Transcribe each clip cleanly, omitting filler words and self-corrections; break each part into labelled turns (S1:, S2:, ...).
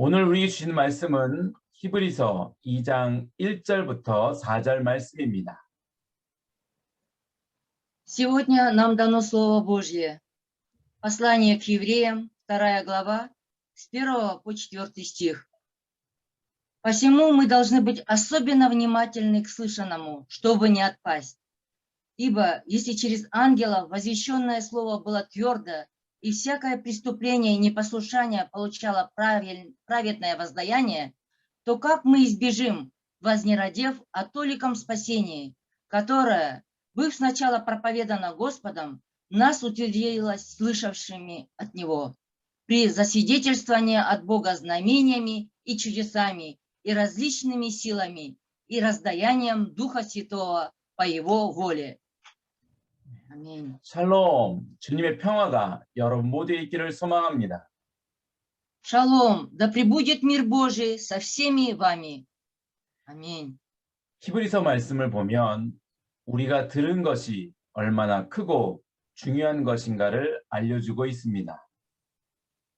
S1: 오늘 우리에게 주시는 말씀은 히브리서 2장 1절부터 4절 말씀입니다.
S2: Сегодня нам дано Слово Божье. Послание к евреям, 2 глава, с 1 по 4 стих. Посему мы должны быть особенно внимательны к слышанному, чтобы не отпасть. Ибо если через ангелов возвещенное Слово было твердо, и всякое преступление и непослушание получало праведное воздаяние, то как мы избежим, вознеродев о толиком спасении, которое, быв сначала проповедано Господом, нас утвердилось слышавшими от Него, при засвидетельствовании от Бога знамениями и чудесами, и различными силами, и раздаянием Духа Святого по Его воле. 아멘.
S1: 샬롬, 주님의 평화가 여러분 모두에 있기를 소망합니다.
S2: Шалом, да пребудет мир Божий со всеми вами. 아멘.
S1: 히브리서 말씀을 보면 우리가 들은 것이 얼마나 크고 중요한 것인가를 알려주고 있습니다.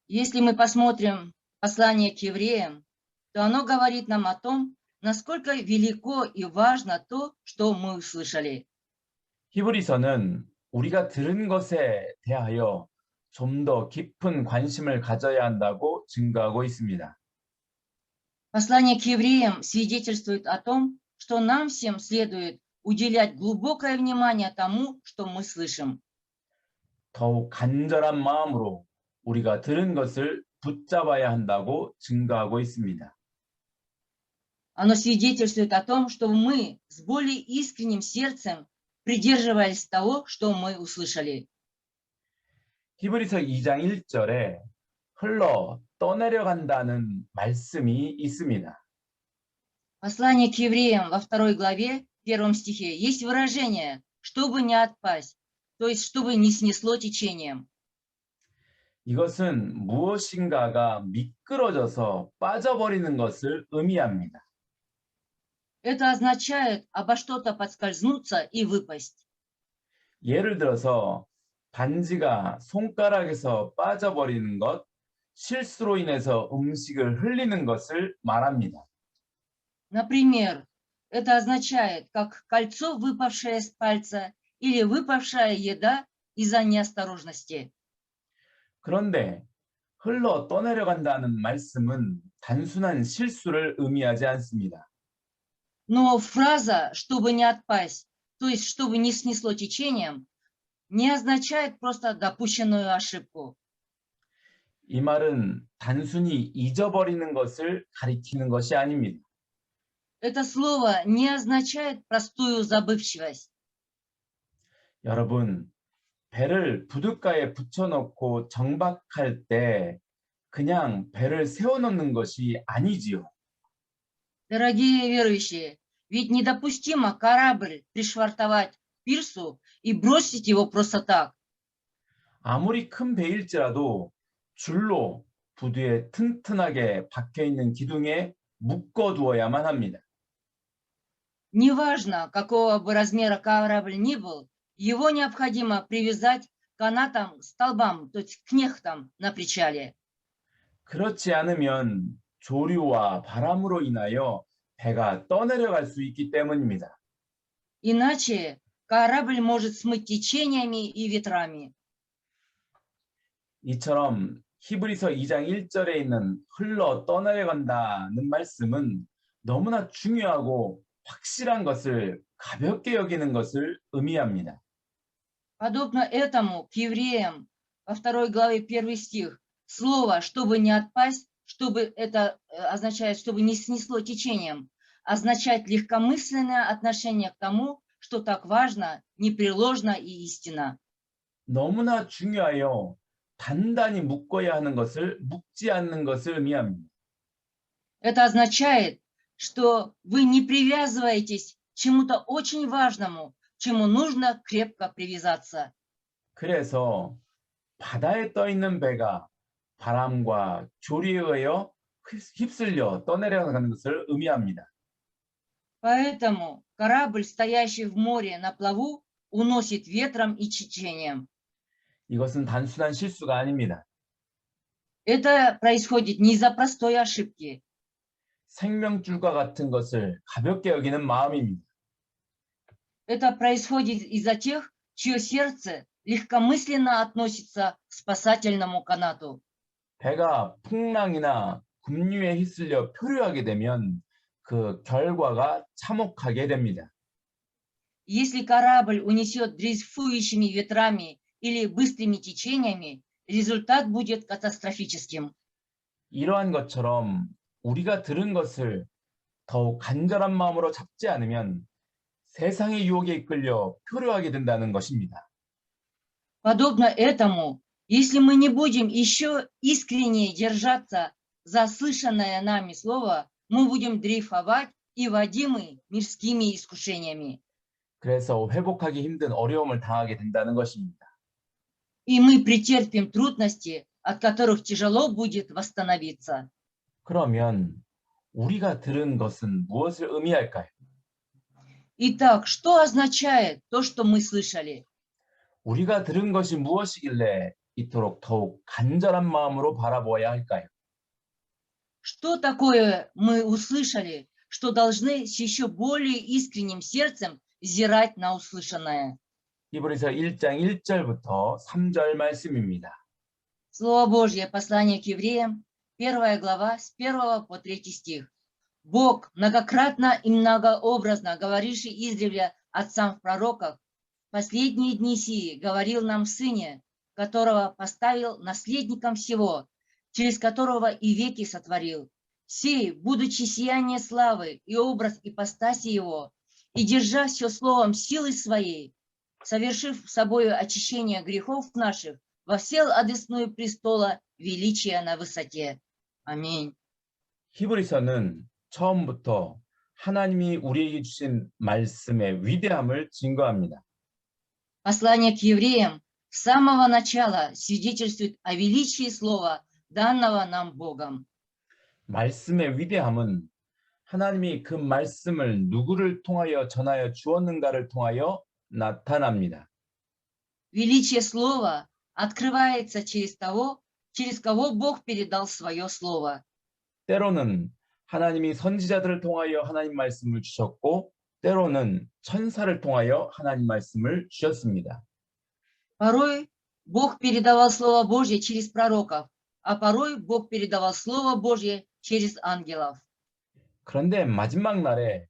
S2: Если мы посмотрим послание к евреям, то оно говорит нам о том, насколько велико и важно то, что мы услышали.
S1: 히브리서는 우리가 들은 것에 대하여 좀 더 깊은 관심을 가져야 한다고 증거하고 있습니다.
S2: Послание к евреям свидетельствует о том, что нам всем следует уделять глубокое внимание тому, что мы слышим.
S1: 더욱 간절한 마음으로 우리가 들은 것을 붙잡아야 한다고 증거하고 있습니다.
S2: Оно свидетельствует о том, что мы с более искренним сердцем придерживались того, что мы услышали.
S1: 히브리서 2장 1절에 흘러 떠내려간다는 말씀이 있습니다.
S2: Послание к евреям во 2 главе, 1 стихе, есть выражение «чтобы не отпасть», то есть «чтобы не снесло течением».
S1: 이것은 무엇인가가 미끄러져서 빠져버리는 것을 의미합니다.
S2: Это означает обо что-то подскользнуться и выпасть.
S1: 예를 들어서 반지가 손가락에서 빠져버리는 것, 실수로 인해서 음식을 흘리는 것을 말합니다.
S2: Например, это означает, как кольцо, выпавшее с пальца, или выпавшая еда из-за неосторожности.
S1: 그런데 흘러 떠내려간다는 말씀은 단순한 실수를 의미하지 않습니다.
S2: Но фраза «чтобы не отпасть», то есть «чтобы не снесло течением», не означает просто допущенную ошибку.
S1: 이 말은 단순히 잊어버리는 것을 가리키는 것이 아닙니다.
S2: Это слово не означает простую забывчивость.
S1: 여러분, 배를 부둣가에 붙여놓고 정박할 때 그냥 배를 세워놓는 것이 아니지요.
S2: Дорогие верующие, ведь недопустимо корабль пришвартовать к пирсу и бросить его просто так.
S1: 아무리 큰 배일지라도 줄로 부두에 튼튼하게 박혀있는 기둥에 묶어두어야만 합니다.
S2: Неважно, какого бы размера корабль ни был, его необходимо привязать к канатам, столбам, то есть к кнехтам на причале.
S1: 그렇지 않으면 조류와 바람으로 인하여 배가 떠내려갈 수 있기 때문입니다.
S2: Иначе корабль может смыть течениями и ветрами.
S1: 이처럼 히브리서 2장 1절에 있는 흘러 떠내려간다는 말씀은 너무나 중요하고 확실한 것을 가볍게 여기는 것을 의미합니다.
S2: Подобно этому к евреям во 2 главе 1 стих слово «чтобы не отпасть», чтобы это означает, чтобы не снесло течением, означает легкомысленное отношение к тому, что так важно, непреложно и истинно.
S1: 너무나 중요하여 단단히 묶어야 하는 것을 묶지 않는 것을 의미합니다.
S2: Это означает, что вы не привязываетесь к чему-то очень важному, к чему нужно крепко привязаться.
S1: 그래서 바다에 떠 있는 배가 바람과 조리에 의하여 휩쓸려 떠내려가는 것을 의미합니다.
S2: Поэтому корабль, стоящий в море на плаву, уносит ветром и течением.
S1: 이것은 단순한 실수가 아닙니다.
S2: Это происходит не из-за простой ошибки.
S1: 생명줄과 같은 것을 가볍게 여기는 마음입니다.
S2: Это происходит из-за тех, чье сердце легкомысленно относится к спасательному канату.
S1: 배가 풍랑이나 급류에 휩쓸려 표류하게 되면 그 결과가 참혹하게 됩니다.
S2: Если корабль унесет дрейфующими ветрами или быстрыми течениями, результат будет катастрофическим.
S1: 이러한 것처럼 우리가 들은 것을 더욱 간절한 마음으로 잡지 않으면 세상의 유혹에 이끌려 표류하게 된다는 것입니다.
S2: Подобно этому, если мы не будем еще искренне держаться за слышанное нами слово, мы будем дрейфовать и водимы мирскими искушениями.
S1: 그래서 회복하기 힘든 어려움을 당하게 된다는 것입니다.
S2: И мы претерпим трудности, от которых тяжело будет восстановиться.
S1: 그러면 우리가 들은 것은 무엇을 의미할까요?
S2: Итак, что означает то, что мы слышали?
S1: 우리가 들은 것이 무엇이길래 이토록 더욱 간절한 마음으로 바라보아야 할까요?
S2: Что такое мы услышали, что должны с еще более искренним сердцем взирать на услышанное?
S1: 히브리서 1장 1절부터 3절 말씀입니다.
S2: Слово Божье, послание к евреям, 1 глава, с 1 по 3 стих. Бог, многократно и многообразно говоривший издревле отцам в пророках, в последние дни сии говорил нам в Сыне, которого поставил наследником всего, через которого и веки сотворил. Сей, будучи сияние славы и образ ипостаси его, и держа все словом силы своей, совершив собою очищение грехов наших, воссел одесную престола величия на высоте. Аминь.
S1: 히브리서는 처음부터 하나님이 우리에게 주신 말씀의 위대함을 증거합니다.
S2: Послание к евреям с самого начала свидетельствует о величии слова, данного нам Богом.
S1: 말씀의 위대함은 하나님이 그 말씀을 누구를 통하여 전하여 주었는가를 통하여 나타납니다.
S2: Величие слова открывается через того, через кого Бог передал свое слово.
S1: 때로는 하나님이 선지자들을 통하여 하나님 말씀을 주셨고 때로는 천사를 통하여 하나님 말씀을 주셨습니다.
S2: Порой Бог передавал Слово Божье через пророков, а порой Бог передавал Слово Божье через ангелов.
S1: 그런데 마지막 날에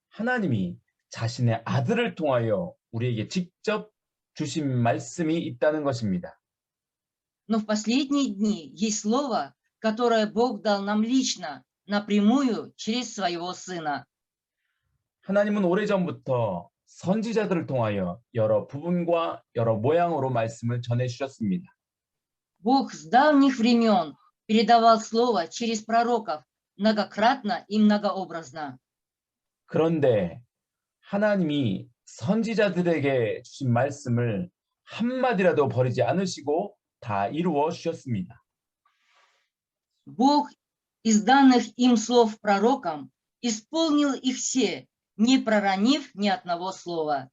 S1: 하나님이 자신의 아들을 통하여 우리에게 직접 주신 말씀이 있다는 것입니다.
S2: Но в последние дни есть Слово, которое Бог дал нам лично, напрямую, через своего Сына.
S1: 하나님은 오래전부터 선지자들을 통하여 여러 부분과 여러 모양으로 말씀을 전해 주셨습니다.
S2: Бог с давних времен передавал Слово через пророков многократно и многообразно.
S1: 그런데 하나님이 선지자들에게 주신 말씀을 한마디라도 버리지 않으시고 다 이루어 주셨습니다.
S2: Бог из данных им слов пророкам исполнил их все, не проронив ни одного слова.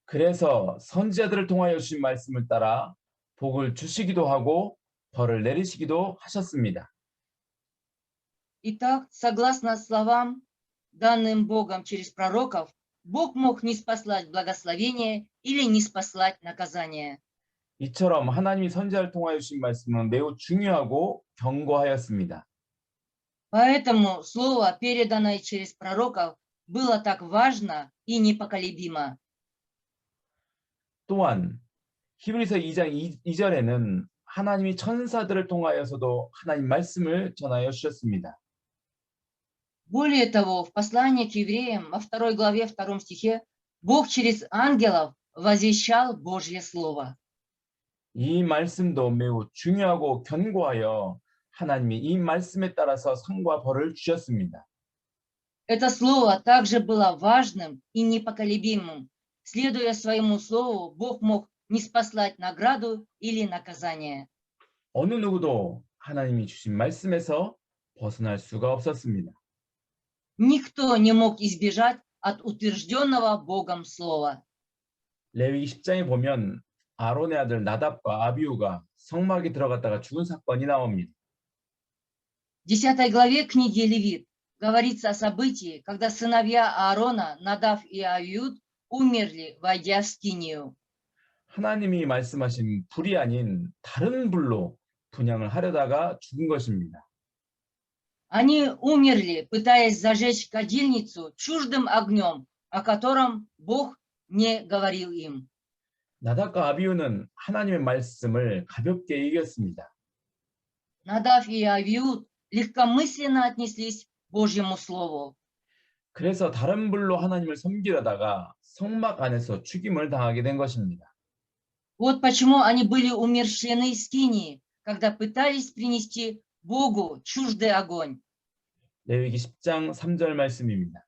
S1: 그래서 선지자들을 통하여 주신 말씀을 따라 복을 주시기도 하고 벌을 내리시기도 하셨습니다.
S2: Итак, согласно словам, данным Богом через пророков, Бог мог не спаслать благословение или не спаслать наказание.
S1: 이처럼 하나님이 선지자를 통하여 주신 말씀은 매우 중요하고 견고하였습니다.
S2: Поэтому слово, переданное через пророков, было так важно и непоколебимо.
S1: 또한 히브리서 2장 2절에는 하나님이 천사들을 통하여서도 하나님 말씀을 전하여 주셨습니다.
S2: Более того, в послании к евреям во 2 главе 2 стихе Бог через ангелов возвещал Божье Слово.
S1: 이 말씀도 매우 중요하고 견고하여 하나님이 이 말씀에 따라서 상과 벌을 주셨습니다.
S2: Это слово также было важным и непоколебимым. Следуя своему слову, Бог мог не спаслать награду или наказание.
S1: 어느 누구도 하나님이 주신 말씀에서 벗어날 수가 없었습니다.
S2: Никто не мог избежать от утвержденного Богом слова.
S1: 레위기 10장에 보면 아론의 아들 나답과 아비후가 성막에 들어갔다가 죽은 사건이 나옵니다.
S2: В 10 главе книги Левит говорится о событии, когда сыновья Аарона, Надав и Авиуд, умерли, войдя в скинию.
S1: 하나님이 말씀하신 불이 아닌 다른 불로 분양을 하려다가 죽은 것입니다.
S2: Они умерли, пытаясь зажечь кадильницу чуждым огнем, о котором Бог не говорил им.
S1: 나답과 아비후는 하나님의 말씀을 가볍게 이겼습니다.
S2: Надав и Авиуд легкомысленно отнеслись к Божьему Слову.
S1: 그래서 다른 불로 하나님을 섬기려다가 성막 안에서 죽임을 당하게 된 것입니다.
S2: Вот почему они были умерщвлены в скинии, когда пытались принести Богу чуждый огонь.
S1: 레위기 10장 3절 말씀입니다.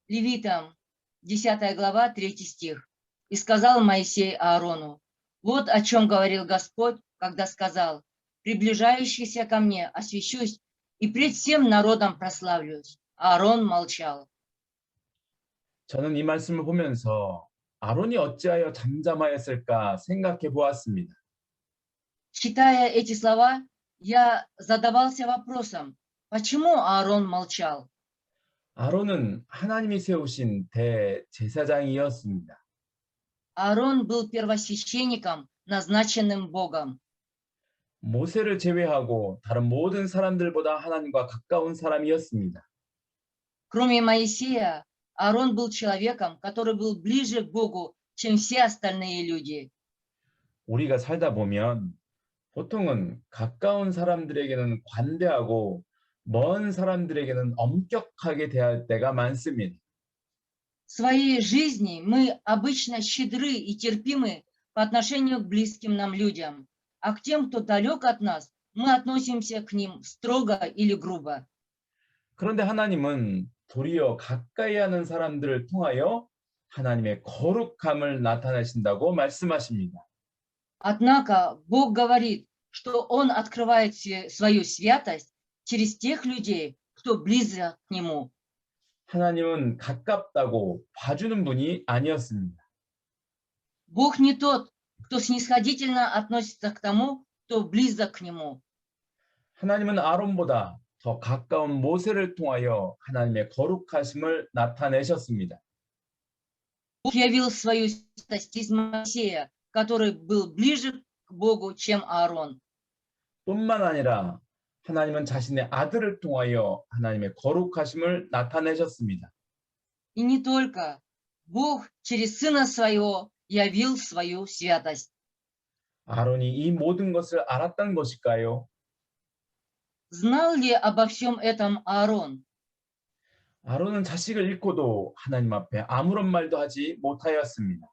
S2: Левитам, 10 глава, 3 стих. «И сказал Моисей Аарону, вот о чем говорил Господь, когда сказал, приближающийся ко мне освящусь и пред всем народом прославлюсь». Аарон молчал.
S1: 저는 이 말씀을 보면서 아론이 어찌하여 잠잠하였을까 생각해 보았습니다.
S2: Читая эти слова, я задавался вопросом, почему Аарон молчал?
S1: 아론은 하나님이 세우신 대제사장이었습니다.
S2: Аарон был первосвященником, назначенным Богом.
S1: 모세를 제외하고 다른 모든 사람들보다 하나님과 가까운 사람이었습니다.
S2: Кроме Моисея, Аарон был человеком, который был ближе к Богу, чем все остальные люди.
S1: 우리가 살다 보면 보통은 가까운 사람들에게는 관대하고 먼 사람들에게는 엄격하게 대할 때가 많습니다.
S2: В своей жизни мы обычно щедры и терпимы по отношению к близким нам людям, а к тем, кто далек от нас, мы относимся к ним строго или грубо.
S1: 그런데 하나님은 도리어 가까이 하는 사람들을 통하여 하나님의 거룩함을 나타내신다고 말씀하십니다.
S2: Однако Бог говорит, что Он открывает свою святость через тех людей, кто близок к Нему.
S1: 하나님은 가깝다고 봐주는 분이 아니었습니다.
S2: Бог не тот, кто снисходительно относится к тому, кто близок к Нему.
S1: 하나님은 아론보다 더 가까운 모세를 통하여 하나님의 거룩하심을 나타내셨습니다.
S2: Бог явил свою святость из Моисея, который был ближе к Богу, чем Аарон.
S1: 뿐만 아니라 하나님은 자신의 아들을 통하여 하나님의 거룩하심을 나타내셨습니다.
S2: И не только. Бог через Сына Своего явил свою святость.
S1: 아론이 이 모든 것을 알았던 것일까요?
S2: Знал ли обо всем этом Аарон?
S1: 아론은 자식을 잃고도 하나님 앞에 아무런 말도 하지 못하였습니다.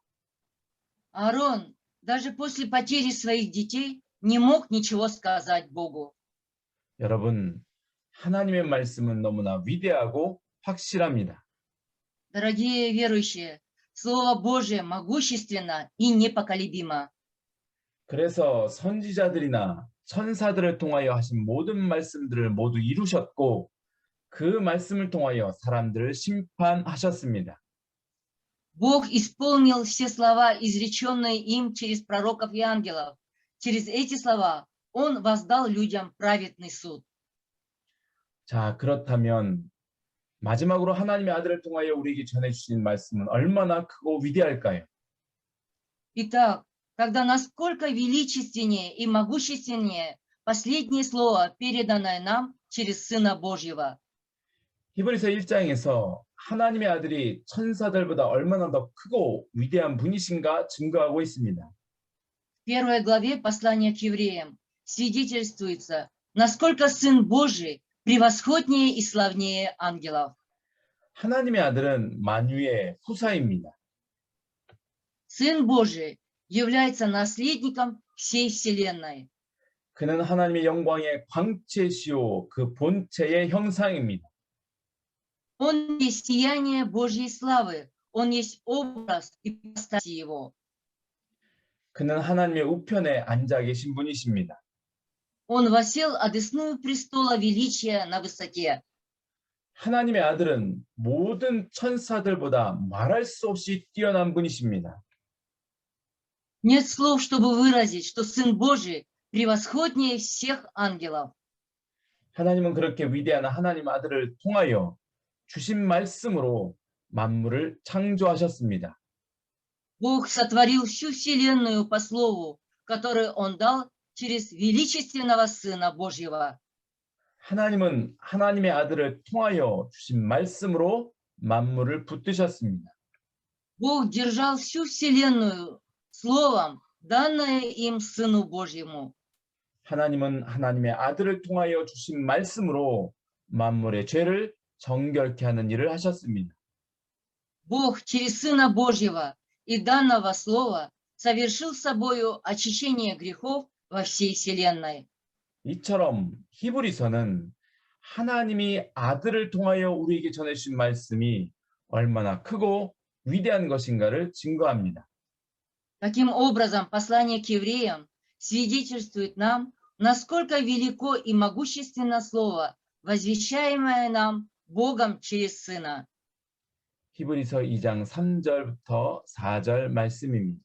S2: Аарон даже после потери своих детей не мог ничего сказать Богу.
S1: 여러분, 하나님의 말씀은 너무나 위대하고 확실합니다.
S2: Дорогие верующие, Слово Божие могущественно и непоколебимо.
S1: 그래서 선지자들이나 천사들을 통하여 하신 모든 말씀들을 모두 이루셨고 그 말씀을 통하여 사람들을 심판하셨습니다.
S2: Бог исполнил все слова, изреченные им через пророков и ангелов. Через эти слова Он воздал людям праведный суд.
S1: 자, 그렇다면 마지막으로 하나님의 아들을 통하여 우리에게 전해주신 말씀은 얼마나 크고 위대할까요?
S2: Итак, тогда насколько величественнее и могущественнее последнее слово, переданное нам через Сына Божьего.
S1: 히브리서 1장에서 하나님의 아들이 천사들보다 얼마나 더 크고 위대한 분이신가 증거하고 있습니다.
S2: В первой главе послания к евреям свидетельствуется, насколько Сын Божий превосходнее и славнее ангелов.
S1: 하나님의 아들은 만유의 후사입니다.
S2: Сын Божий является наследником всей вселенной.
S1: 그는 하나님의 영광의 광채시요 그 본체의 형상입니다.
S2: Он есть сияние Божьей славы, Он есть образ и ипостась Его.
S1: 그는 하나님의 우편에 앉아 계신 분이십니다.
S2: Он восел одесную престола величия на высоте.
S1: 하나님의 아들은 모든 천사들보다 말할 수 없이 뛰어난 분이십니다.
S2: Нет слов, чтобы выразить, что Сын Божий превосходнее всех ангелов.
S1: 하나님은 그렇게 위대한 하나님 아들을 통하여 주신 말씀으로 만물을 창조하셨습니다.
S2: Бог сотворил всю вселенную по слову, которое Он дал через величественного Сына Божьего.
S1: 하나님은 하나님의 아들을 통하여 주신 말씀으로 만물을 붙드셨습니다.
S2: Бог держал всю вселенную словом, данное им Сыну Божьему.
S1: 하나님은 하나님의 아들을 통하여 주신 말씀으로 만물의 죄를 정결케 하는 일을 하셨습니다.
S2: Бог через Сына Божьего и данного слова совершил собою очищение грехов во всей вселенной.
S1: 이처럼 히브리서는 하나님이 아들을 통하여 우리에게 전해주신 말씀이 얼마나 크고 위대한 것인가를 증거합니다.
S2: Таким образом, послание к евреям свидетельствует нам, насколько велико и могущественно слово, возвещаемое нам Богом через Сына.
S1: 히브리서 2장 3절부터 4절 말씀입니다.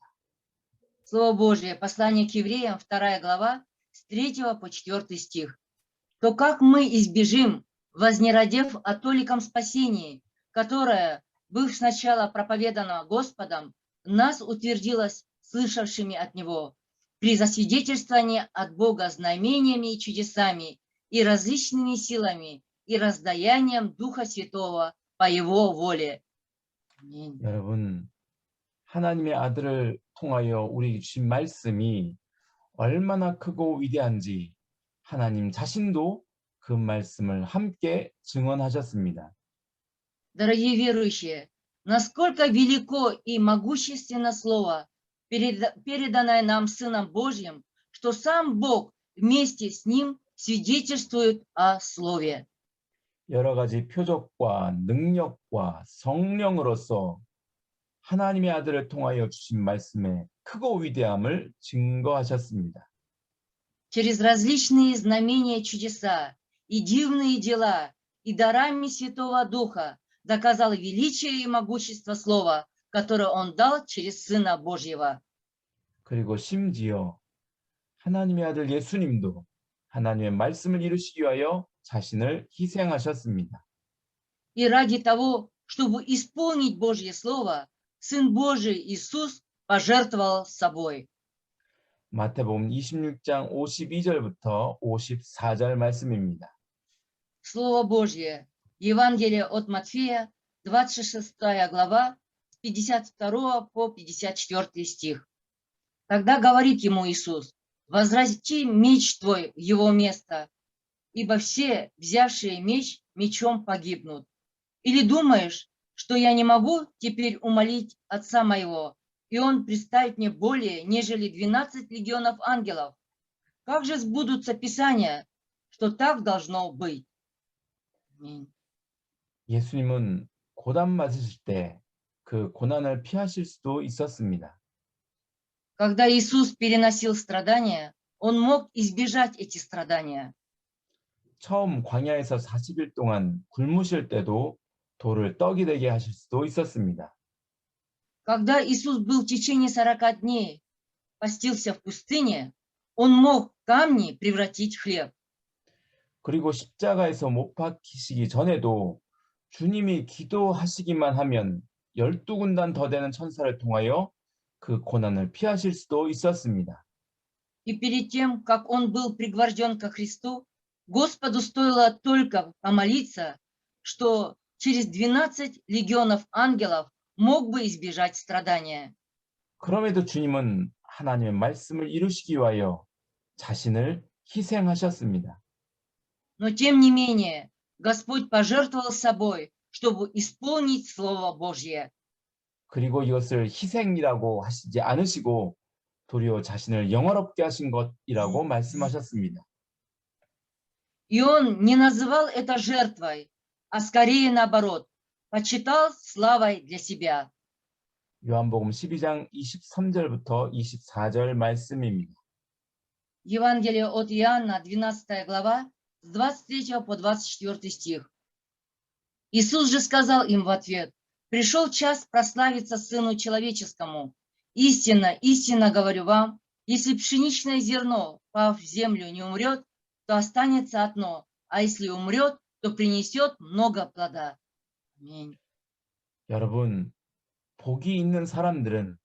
S2: Слово Божие, послание к евреям, 2 глава, с 3 по 4 стих. То как мы избежим, вознеродев о толиком спасении, которое, быв сначала проповедано Господом, нас утвердилось слышавшими от Него, при засвидетельствовании от Бога знамениями и чудесами, и различными силами, и раздаянием Духа Святого по Его воле. Аминь.
S1: 여러분, 하나님의 아들을 통하여 우리에게 주신 말씀이 얼마나 크고 위대한지 하나님 자신도 그 말씀을 함께 증언하셨습니다.
S2: Дорогие верующие, насколько велико и могущественно Слово, переданное нам Сыном Божьим, что сам Бог вместе с Ним свидетельствует о Слове.
S1: 여러 가지 표적과 능력과 성령으로서 하나님의 아들을 통하여 주신 말씀의 크고 위대함을 증거하셨습니다.
S2: Через различные знамения, чудеса и дивные дела и дарами Святого Духа доказал величие и могущество Слова, которое Он дал через Сына Божьего.
S1: 그리고 심지어 하나님의 아들 예수님도 하나님의 말씀을 이루시기 위하여 자신을 희생하셨습니다.
S2: И ради того, чтобы исполнить Божье Слово, Сын Божий Иисус пожертвовал собой.
S1: 마태복음 26장 52절부터 54절 말씀입니다.
S2: Слово Божье. Евангелие от Матфея, 26 глава, с 52 по 54 стих. Тогда говорит ему Иисус: «Возврати меч твой в его место, ибо все, взявшие меч, мечом погибнут. Или думаешь, что я не могу теперь умолить Отца моего, и Он представит мне более, нежели 12 легионов ангелов? Как же сбудутся Писания, что так должно быть?» Аминь.
S1: 예수님은 고난 맞으실 때 그 고난을 피하실 수도 있었습니다.
S2: Когда Иисус переносил страдания, Он мог избежать эти страдания.
S1: 처음 광야에서 40일 동안 굶으실 때도 돌을 떡이 되게 하실 수도 있었습니다.
S2: Когда Иисус был в течение 40 дней, постился в пустыне, Он мог камни превратить в хлеб.
S1: 그리고 십자가에서 못 박히시기 전에도 주님이 기도하시기만 하면 12군단 더 되는 천사를 통하여 그 고난을 피하실 수도 있었습니다.
S2: И перед тем, как Он был пригвожден ко Христу, Господу стоило только помолиться, что через 12 легионов ангелов мог бы избежать страдания.
S1: 그럼에도 주님은 하나님의 말씀을 이루시기 위하여 자신을 희생하셨습니다.
S2: Но тем не менее, Господь пожертвовал собой, чтобы исполнить Слово Божье.
S1: 그리고 이것을 희생이라고 하시지 않으시고 도리어 자신을 영화롭게 하신 것이라고 말씀하셨습니다.
S2: И Он не называл это жертвой, а скорее наоборот, почитал славой для себя.
S1: 요한복음 12장 23절부터 24절 말씀입니다.
S2: Евангелие от Иоанна, 12 глава, с 23 по 24 стих. Иисус же сказал им в ответ: «Пришел час прославиться Сыну Человеческому. Истинно, истинно говорю вам, если пшеничное зерно, пав в землю, не умрет, то останется одно, а если умрет, то принесет много плода. Аминь.
S1: 여러분, 복이 있는 사람들은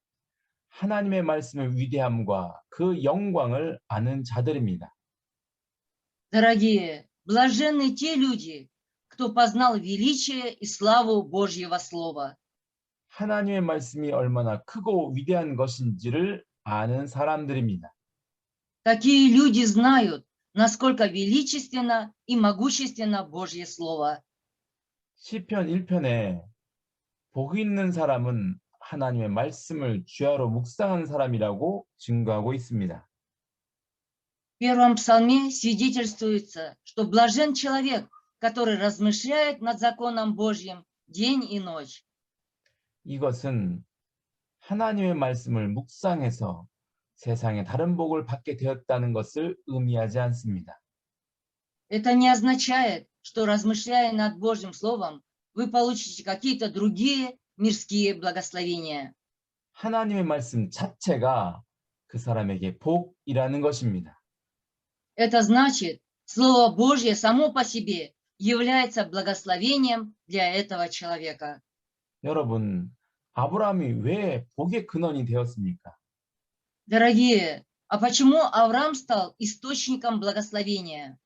S1: 하나님의 말씀의 위대함과 그 영광을 아는 자들입니다.
S2: Дорогие, блаженны те люди, кто познал величие и славу Божьего Слова.
S1: 하나님의 말씀이 얼마나 크고 위대한 것인지를 아는 사람들입니다.
S2: Такие люди знают, насколько величественно и могущественно Божье Слово.
S1: 시편 1편에 복 있는 사람은 하나님의 말씀을 주야로 묵상한 사람이라고 증거하고 있습니다.
S2: В первом псалме свидетельствуется, что блажен человек, который размышляет над законом Божьим день и ночь.
S1: 이것은 하나님의 말씀을 묵상해서 세상에 다른 복을 받게 되었다는 것을 의미하지 않습니다.
S2: Это не означает, что размышляя над Божьим Словом, вы получите какие-то другие мирские благословения.
S1: 하나님의 말씀 자체가 그 사람에게 복이라는 것입니다.
S2: Это значит, Слово Божье само по себе является благословением для этого человека.
S1: 여러분, 아브라함이 왜 복의 근원이 되었습니까?
S2: Дорогие, а почему Авраам стал источником благословения?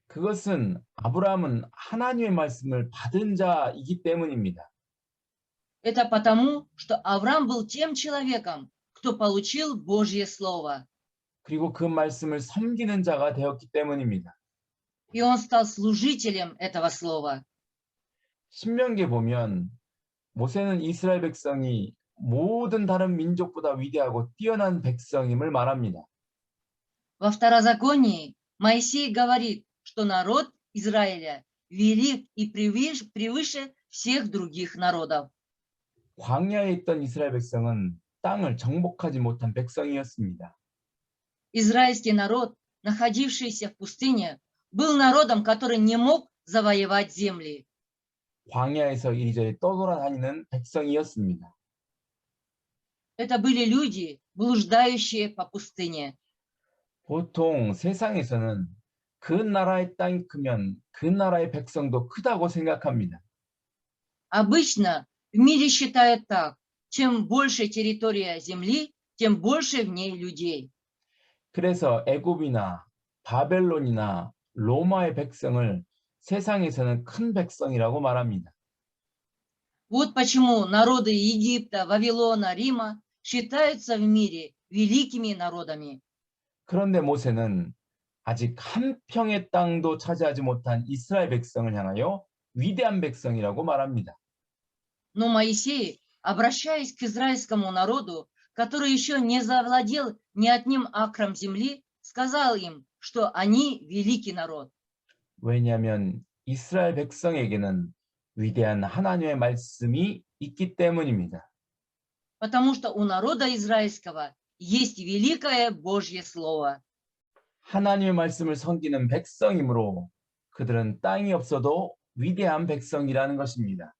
S1: 그것은 아브라함은 하나님의 말씀을 받은 자이기 때문입니다.
S2: Это потому, что Авраам был тем человеком, кто получил Божье Слово.
S1: 그리고 그 말씀을 섬기는 자가 되었기 때문입니다.
S2: И он стал служителем этого Слова.
S1: 신명기에 보면 모세는 이스라엘 백성이 모든 다른 민족보다 위대하고 뛰어난 백성임을 말합니다.
S2: Во Второзаконии Моисей говорит, что народ Израиля велик и превыше всех других народов.
S1: 광야에 있던 이스라엘 백성은 땅을 정복하지 못한 백성이었습니다.
S2: Израильский народ, находившийся в пустыне, был народом, который не мог завоевать земли.
S1: 광야에서 이리저리 떠돌아다니는 백성이었습니다.
S2: Это были люди, блуждающие по пустыне.
S1: 보통 세상에서는 그 나라의 땅이 크면 그 나라의 백성도 크다고 생각합니다.
S2: Обычно в мире считают так: чем больше территория земли, тем больше в ней людей.
S1: 그래서 애굽이나 바벨론이나 로마의 백성을 세상에서는 큰 백성이라고 말합니다.
S2: Вот почему народы Египта, Вавилона, Рима считаются в мире великими народами.
S1: 그런데 모세는 아직 한 평의 땅도 차지하지 못한 이스라엘 백성을 향하여 위대한 백성이라고 말합니다.
S2: Но Моисей, обращаясь к израильскому народу, который еще не завладел ни одним акром земли, сказал им, что они великий народ.
S1: 왜냐하면 이스라엘 백성에게는 위대한 하나님의 말씀이 있기 때문입니다.
S2: Потому что у народа израильского есть великое Божье Слово.
S1: 하나님의 말씀을 섬기는 백성이므로 그들은 땅이 없어도 위대한 백성이라는 것입니다.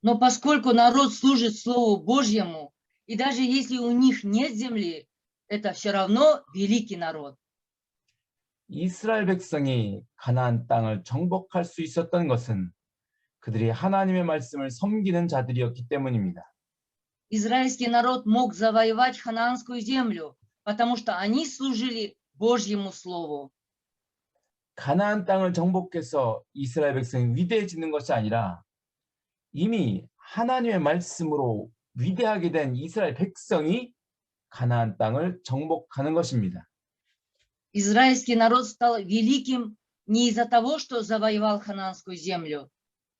S2: Но поскольку народ служит Слову Божьему, и даже если у них нет земли, это все равно великий народ.
S1: 이스라엘 백성이 가나안 땅을 정복할 수 있었던 것은 그들이 하나님의 말씀을 섬기는 자들이었기 때문입니다.
S2: Израильский народ мог завоевать ханаанскую землю, потому что они служили Божьему Слову.
S1: 가나안 땅을 정복해서 이스라엘 백성이 위대해지는 것이 아니라 이미 하나님의 말씀으로 위대하게 된 이스라엘 백성이 가나안 땅을 정복하는 것입니다.
S2: Израильский народ стал великим не из-за того, что завоевал ханаанскую землю,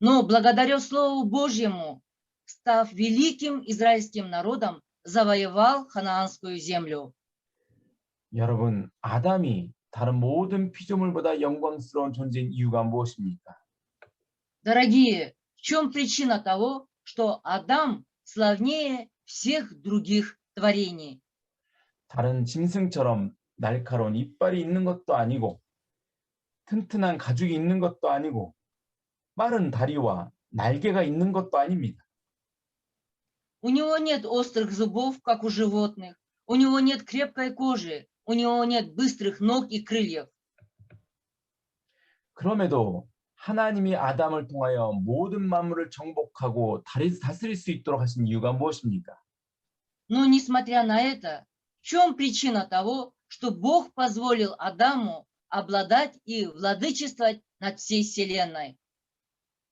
S2: но благодаря Слову Божьему, став великим израильским народом, завоевал ханаанскую землю.
S1: 여러분, 아담이 다른 모든 피조물보다 영광스러운 존재인 이유가 무엇입니까?
S2: Дорогие, в чем причина того, что Адам славнее всех других творений?
S1: 다른 짐승처럼 날카로운 이빨이 있는 것도 아니고 튼튼한 가죽이 있는 것도 아니고 빠른 다리와 날개가 있는 것도 아닙니다.
S2: У него нет острых зубов, как у животных, у него нет крепкой кожи, у него нет быстрых ног и крыльев.
S1: 그럼에도 하나님이 아담을 통하여 모든 만물을 정복하고 다스릴 수 있도록 하신 이유가 무엇입니까?
S2: Но несмотря на это, в чем причина того, что Бог позволил Адаму обладать и владычествовать над всей вселенной?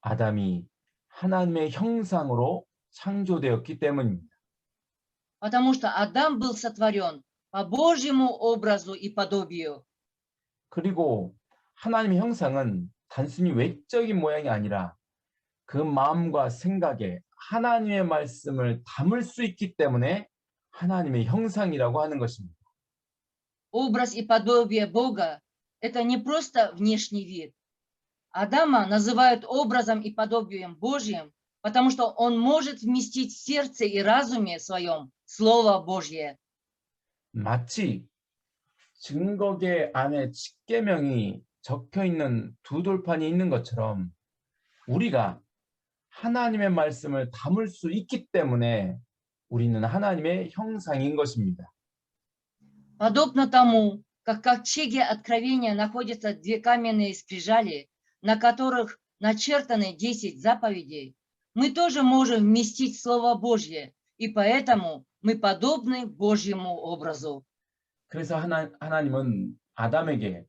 S1: 아담이 하나님의 형상으로 창조되었기 때문입니다.
S2: Потому что Адам был сотворен по Божьему образу и подобию.
S1: 그리고 하나님의 형상은 단순히 외적인 모양이 아니라 그 마음과 생각에 하나님의 말씀을 담을 수 있기 때문에 하나님의 형상이라고 하는 것입니다.
S2: Образ и подобие Бога– это не просто внешний вид. Адама называют образом и подобием Божьим, потому что он может вместить в сердце и разуме своем Слово Божье.
S1: 마치 증거계 안에 십계명이 적혀 있는 두 돌판이 있는 것처럼 우리가 하나님의 말씀을 담을 수 있기 때문에 우리는 하나님의 형상인 것입니다.
S2: Подобно тому, как в ковчеге Откровения находятся две каменные скрижали, на которых начертаны 10 заповедей, мы тоже можем вместить Слово Божье, и поэтому мы подобны Божьему образу.
S1: 그래서 하나님은 아담에게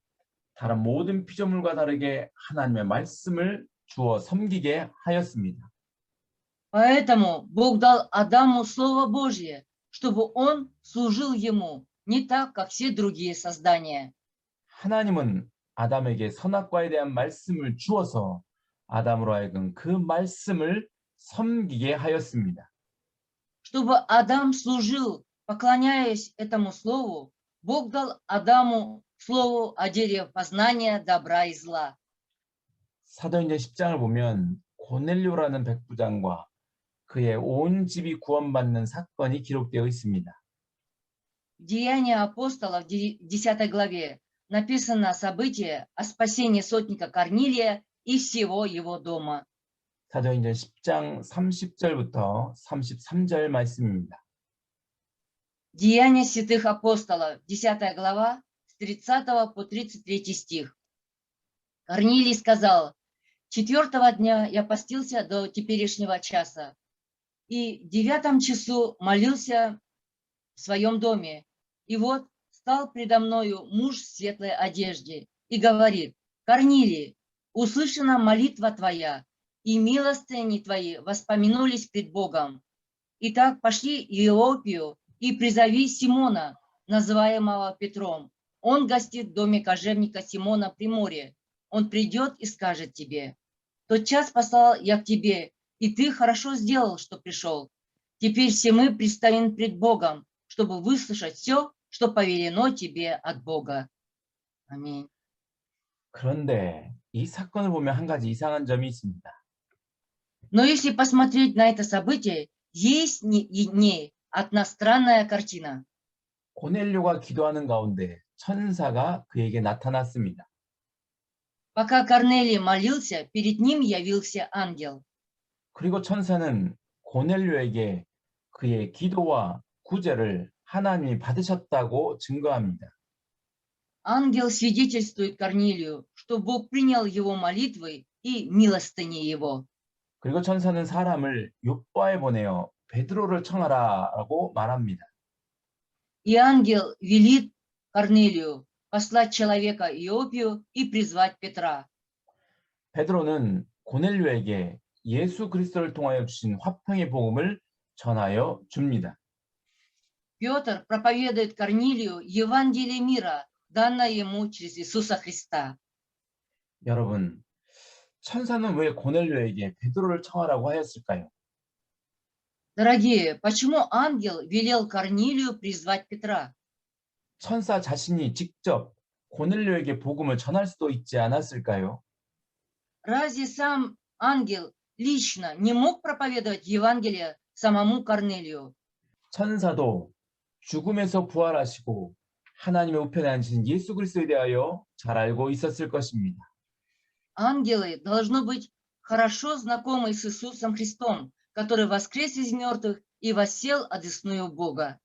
S1: 다른 모든 피조물과 다르게 하나님의 말씀을 주어 섬기게 하였습니다.
S2: Поэтому Бог дал Адаму Слово Божье, чтобы он служил ему, не так, как все другие создания.
S1: 하나님은 아담에게 선악과에 대한 말씀을 주어서 아담으로 하여금 그 말씀을 섬기게 하였습니다.
S2: Чтобы Адам служил, поклоняясь этому Слову, Бог дал Адаму Слову о дереве познания добра и зла.
S1: 사도행전 10장을 보면 고넬료라는 백부장과 그의 온 집이 구원받는 사건이 기록되어 있습니다.
S2: В Деянии апостолов, в 10 главе, написано событие о спасении сотника Корнилия и всего его дома.
S1: 사도행전 10장 30절부터 33절 말씀입니다.
S2: Деяния святых апостолов, 10 глава, с 30 по 33 стих. Корнилий сказал: 4-го дня я постился до теперешнего часа, и в 9 часу молился в своем доме. И вот стал предо мною муж в светлой одежде и говорит: Корнилий, услышана молитва твоя, и милостыни твои воспомянулись пред Богом. Итак, пошли в Иопию и призови Симона, называемого Петром. Он гостит в доме кожевника Симона при море. Он придет и скажет тебе: тотчас послал я к тебе, и ты хорошо сделал, что пришел. Теперь все мы предстоим пред Богом, чтобы выслушать все, что повелено тебе от Бога. Аминь.
S1: 그런데 이 사건을 보면 한 가지 이상한 점이 있습니다.
S2: Но если посмотреть на это событие, есть не одна странная картина.
S1: 고넬료가 기도하는 가운데 천사가 그에게 나타났습니다.
S2: Пока Корнелий молился, перед ним явился ангел.
S1: 그리고 천사는 고넬료에게 그의 기도와 구제를 하나님이 받으셨다고 증거합니다.
S2: Ангел свидетельствует Корнилию, что Бог принял его молитвы и милостыни его.
S1: 그리고 천사는 사람을 욥바에 보내어 베드로를 청하라라고 말합니다.
S2: И ангел велит Корнелию послать человека в Иопию и призвать Петра.
S1: 베드로는 고넬료에게 예수 그리스도를 통하여 주신 화평의 복음을 전하여 줍니다.
S2: Петр проповедует Корнилию Евангелие мира, данное ему через Иисуса Христа.
S1: 여러분, 천사는 왜 고넬료에게 베드로를 청하라고 하였을까요?
S2: Дорогие, почему ангел велел Корнилию призвать Петра?
S1: 천사 자신이 직접 고넬료에게 복음을 전할 수도 있지 않았을까요?
S2: Разве сам ангел лично не мог проповедовать Евангелие самому Корнелию?
S1: 천사도 죽음에서 부활하시고 하나님의 우편에 앉으신 예수 그리스도에 대하여 잘 알고 있었을 것입니다.
S2: Ангелы должны быть хорошо знакомы с Иисусом Христом, который воскрес из мертвых и воссел одесную Бога.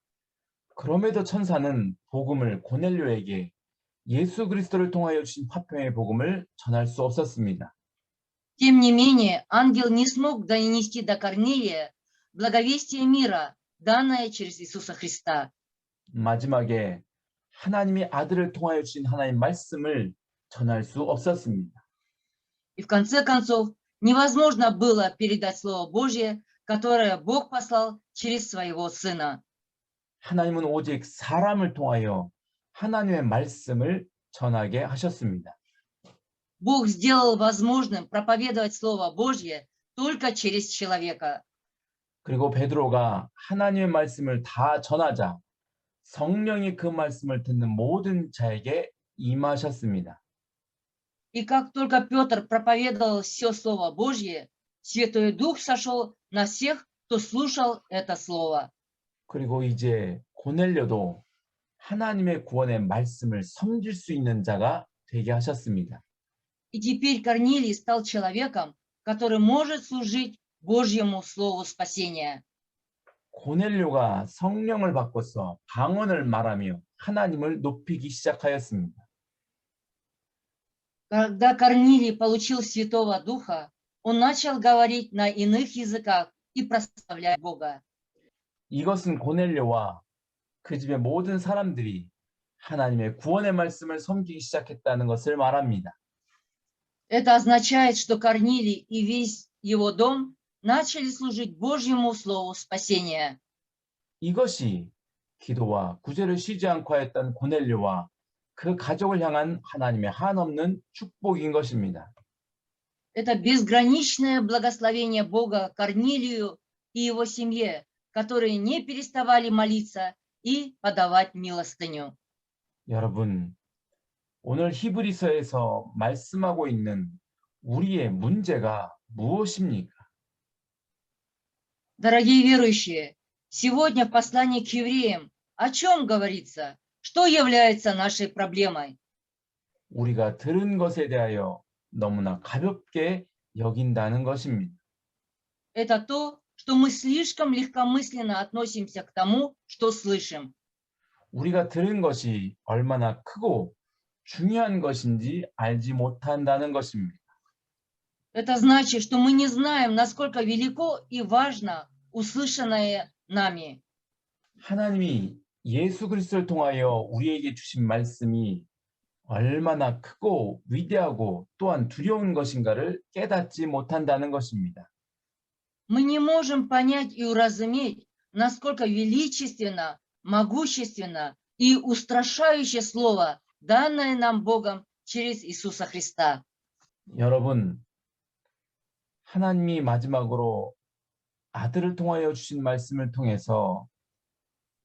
S1: 그럼에도 천사는 복음을 고넬료에게 예수 그리스도를 통하여 주신 화평의 복음을 전할 수 없었습니다.
S2: Тем не менее, ангел не смог донести до Корнилия благовестие мира, данное через Иисуса Христа.
S1: 마지막에 하나님이 아들을 통하여 주신 하나님 말씀을 전할 수 없었습니다.
S2: И в конце концов, невозможно было передать Слово Божье, которое Бог послал через своего Сына.
S1: 하나님은 오직 사람을 통하여 하나님의 말씀을 전하게 하셨습니다.
S2: Бог сделал возможным проповедовать Слово Божье только через человека.
S1: 그리고 베드로가 하나님의 말씀을 다 전하자 성령이 그 말씀을 듣는 모든 자에게 임하셨습니다.
S2: И как только Петр проповедовал все Слово Божье, Святой Дух сошел на всех, кто слушал это Слово.
S1: 그리고 이제 고넬료도 하나님의 구원의 말씀을 섬길 수 있는 자가 되게 하셨습니다.
S2: И теперь Корнилий стал человеком, который может служить Божьему Слову спасения.
S1: 고넬료가 성령을 받고서 방언을 말하며 하나님을 높이기 시작하였습니다.
S2: Когда Корнилий получил Святого Духа, он начал говорить на иных языках и прославлять Бога.
S1: 이것은 고넬료와 그 집의 모든 사람들이 하나님의 구원의 말씀을 섬기기 시작했다는 것을 말합니다.
S2: Это означает, что Корнилий и весь его дом начали служить Божьему Слову спасения.
S1: 이것이 기도와 구제를 쉬지 않고 하였던 고넬료와 그 가족을 향한 하나님의 한없는 축복인 것입니다.
S2: Это безграничное благословение Бога Корнилию и его семье, которые не переставали молиться и подавать милостыню.
S1: 여러분, 오늘 히브리서에서 말씀하고 있는 우리의 문제가 무엇입니까?
S2: Дорогие верующие, сегодня в послании к евреям о чем говорится? Что является нашей проблемой?
S1: 우리가 들은 것에 대하여 너무나 가볍게 여긴다는 것입니다.
S2: Это то, что мы слишком легкомысленно относимся к тому, что слышим.
S1: 우리가 들은 것이 얼마나 크고 중요한 것인지 알지 못한다는 것입니다.
S2: Это значит, что мы не знаем, насколько велико и важно услышанное нами.
S1: 하나님이 예수 그리스도를 통하여 우리에게 주신 말씀이 얼마나 크고 위대하고 또한 두려운 것인가를 깨닫지 못한다는 것입니다.
S2: Мы не можем понять и уразуметь, насколько величественно, могущественно и устрашающее слово, данное нам Богом через Иисуса Христа.
S1: 여러분, 하나님이 마지막으로 아들을 통하여 주신 말씀을 통해서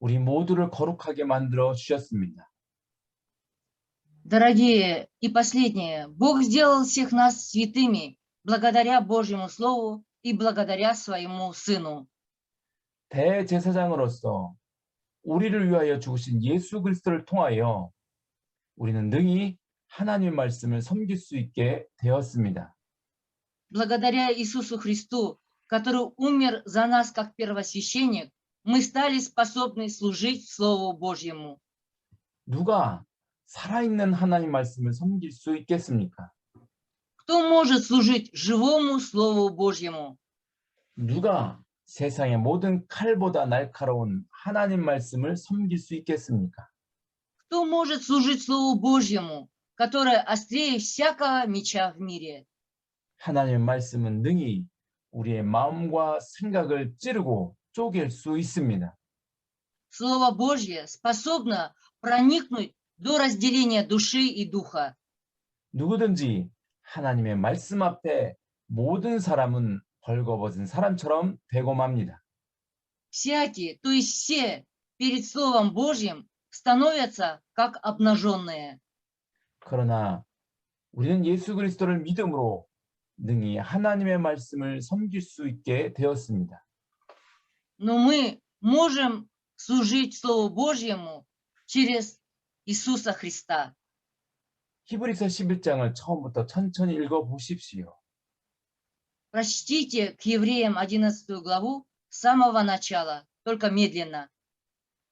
S1: 우리 모두를 거룩하게 만들어 주셨습니다.
S2: Дорогие и последние, Бог сделал всех нас святыми благодаря Божьему Слову и благодаря Своему Сыну.
S1: 대제사장으로서 우리를 위하여 죽으신 예수 그리스도를 통하여 우리는 능히 하나님의 말씀을 섬길 수 있게 되었습니다.
S2: Благодаря Иисусу Христу, который умер за нас как первосвященник, мы стали способны служить Слову Божьему.
S1: 누가 살아있는 하나님 말씀을 섬길 수 있겠습니까?
S2: Кто может служить живому Слову Божьему?
S1: 누가 세상의 모든 칼보다 날카로운 하나님 말씀을 섬길 수 있겠습니까?
S2: Кто может служить Слову Божьему, которое острее всякого меча в мире?
S1: 하나님의 말씀은 능히 우리의 마음과 생각을 찌르고 쪼갤 수 있습니다.
S2: Слово Божье способно проникнуть до разделения души и духа.
S1: 누구든지 하나님의 말씀 앞에 모든 사람은 벌거벗은 사람처럼 되고 맙니다.
S2: Всякие, то есть все, перед Словом Божьим становятся как обнаженные.
S1: 그러나 우리는 예수 그리스도를 믿음으로 능히 하나님의 말씀을 섬길 수 있게 되었습니다.
S2: Но мы можем служить Слову Божьему через Иисуса Христа.
S1: 히브리서 11장을 처음부터 천천히 읽어보십시오.
S2: Прочтите к Евреям 11 главу с самого начала, только медленно.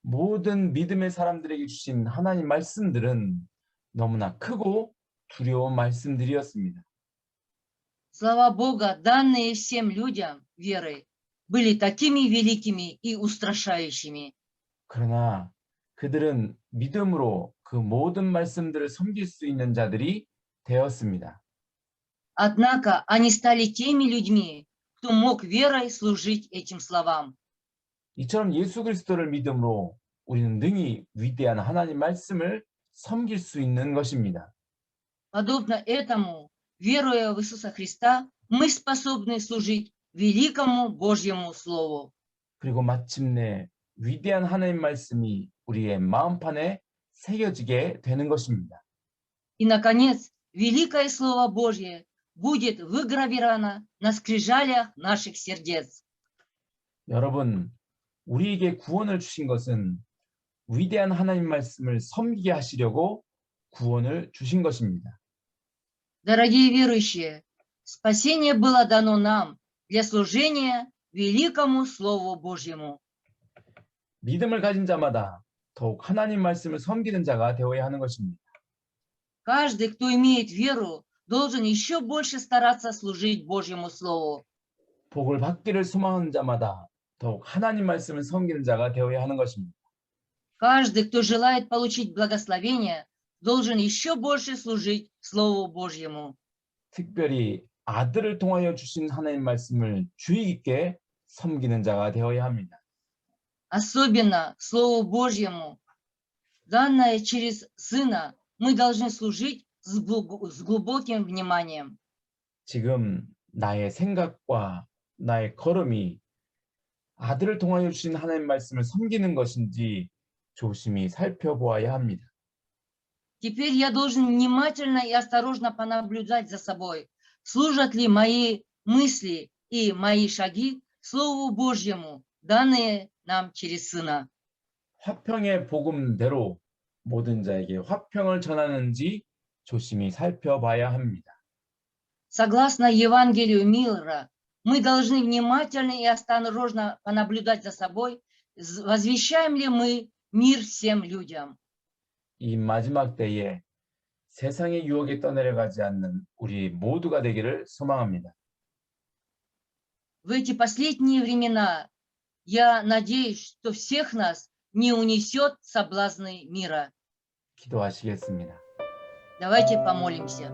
S1: 모든 믿음의 사람들에게 주신 하나님 말씀들은 너무나 크고 두려운 말씀들이었습니다.
S2: Слова Бога, данные всем людям верой, были такими великими и устрашающими.
S1: 그러나 그들은 믿음으로 그 모든 말씀들을 섬길 수 있는 자들이 되었습니다.
S2: Однако они стали теми людьми, кто мог верой служить этим словам.
S1: 이처럼 예수 그리스도를 믿음으로 우리는 능히 위대한 하나님 말씀을 섬길 수 있는 것입니다.
S2: Подобно этому, веруя в Иисуса Христа, мы способны служить великому Божьему Слову.
S1: 그리고 마침내 위대한 하나님 말씀이 우리의 마음판에 새겨지게 되는 것입니다.
S2: И, наконец, великое Слово Божье будет выгравировано на скрижалях наших сердец.
S1: 여러분, 우리에게 구원을 주신 것은 위대한 하나님 말씀을 섬기게 하시려고 구원을 주신 것입니다.
S2: Дорогие верующие, спасение было дано нам для служения великому Слову Божьему.
S1: 믿음을 가진 자마다 더욱 하나님 말씀을 섬기는 자가 되어야 하는 것입니다.
S2: Каждый, кто имеет веру, должен еще больше стараться служить Божьему Слову.
S1: 복을 받기를 소망하는 자마다 더욱 하나님 말씀을 섬기는 자가 되어야 하는 것입니다.
S2: Каждый, кто желает получить благословение, должен еще больше служить Слову Божьему.
S1: 특별히 아들을 통하여 주신 하나님 말씀을 주의 깊게 섬기는 자가 되어야 합니다.
S2: Особенно Слову Божьему, данное через Сына, мы должны служить с глубоким вниманием.
S1: 지금 나의 생각과 나의 걸음이 아들을 통하여 주신 하나님 말씀을 섬기는 것인지 조심히 살펴보아야 합니다.
S2: Теперь я должен внимательно и осторожно понаблюдать за собой, служат ли мои мысли и мои шаги Слову Божьему, данные нам через Сына.
S1: 화평의 복음대로 모든 자에게 화평을 전하는지 조심히 살펴봐야 합니다.
S2: Согласно Евангелию мира, мы должны внимательно и осторожно понаблюдать за собой, возвещаем ли мы мир всем людям.
S1: 이 마지막 때에 세상의 유혹에 떠내려가지 않는 우리 모두가 되기를 소망합니다.
S2: В эти последние времена я надеюсь, что всех нас не унесет соблазны мира.
S1: 기도하시겠습니다.
S2: Давайте помолимся.